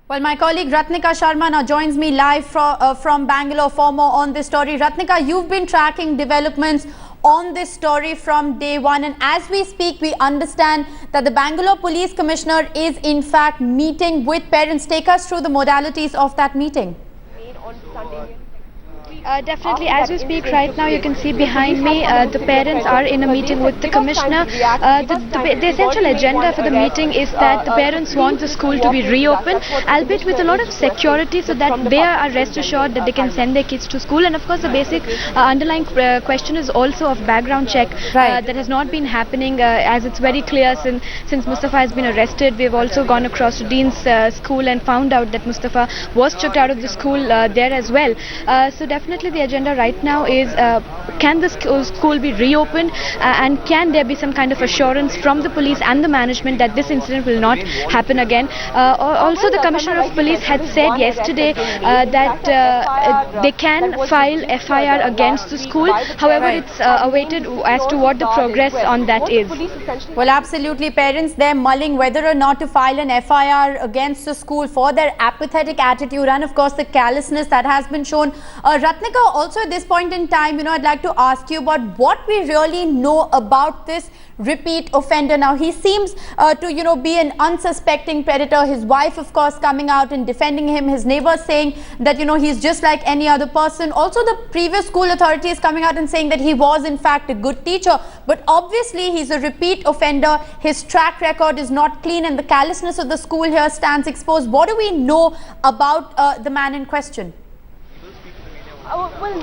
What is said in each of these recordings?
Well, my colleague Ratnika Sharma now joins me live from Bangalore for more on this story. Ratnika, you've been tracking developments on this story from day one, and as we speak, we understand that the Bangalore Police Commissioner is in fact meeting with parents. Take us through the modalities of that meeting. Definitely, as we speak right now, you can see behind me, the parents are in a meeting with the commissioner. The essential agenda for the meeting is that the parents want the school to be reopened, albeit with a lot of security, so that they are rest assured that they can send their kids to school. And of course, the basic underlying question is also of background check that has not been happening, as it's very clear since Mustafa has been arrested. We've also gone across to Dean's school and found out that Mustafa was chucked out of the school there as well. So definitely the agenda right now is can the school be reopened and can there be some kind of assurance from the police and the management that this incident will not happen again. Also, the Commissioner of Police had said yesterday that they can file FIR against the school. However, it's awaited as to what the progress on that is. Well, absolutely, parents, they're mulling whether or not to file an FIR against the school for their apathetic attitude and of course the callousness that has been shown. Ratnika, also at this point in time, I'd like to ask you about what we really know about this repeat offender. Now, he seems to, be an unsuspecting predator. His wife, of course, coming out and defending him. His neighbors saying that, he's just like any other person. Also, the previous school authorities coming out and saying that he was, in fact, a good teacher. But obviously, he's a repeat offender. His track record is not clean and the callousness of the school here stands exposed. What do we know about the man in question?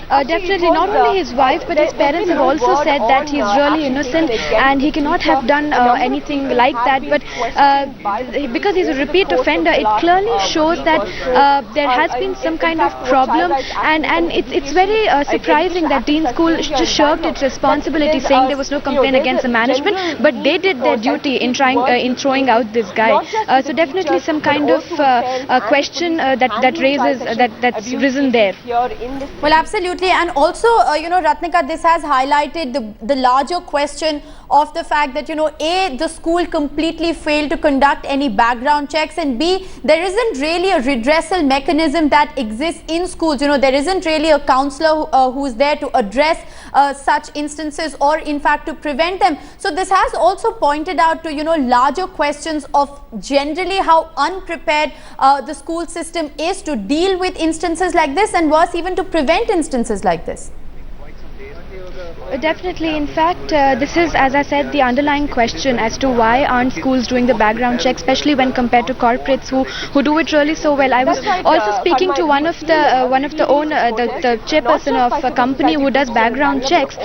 Definitely, not only his wife but his parents have also said that he's really innocent and he cannot have done anything like that, but because he's a repeat offender, it clearly shows that there has been some kind of problem, and it's very surprising that Dean School just shirked its responsibility, saying there was no complaint against the management, but they did their duty in throwing out this guy. So definitely some kind of question that's risen there. Well, absolutely. And also, Ratnika, this has highlighted the larger question of the fact that, A, the school completely failed to conduct any background checks, and B, there isn't really a redressal mechanism that exists in schools. There isn't really a counselor who's there to address such instances or, in fact, to prevent them. So this has also pointed out to, larger questions of generally how unprepared the school system is to deal with instances like this, and worse, even to prevent instances like this. Definitely. In fact, this is, as I said, the underlying question as to why aren't schools doing the background check, especially when compared to corporates who do it really so well. I was also speaking to one of the chairperson of a company who does background checks.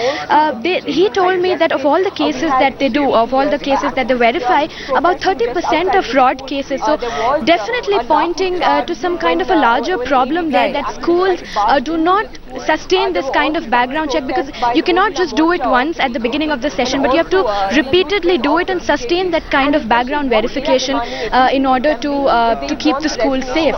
He told me that of all the cases that they do, of all the cases that they verify, about 30% are fraud cases. So definitely pointing to some kind of a larger problem there, that schools do not sustain this kind of background check, because you cannot just do it once at the beginning of the session, but you have to repeatedly do it and sustain that kind of background verification in order to keep the school safe.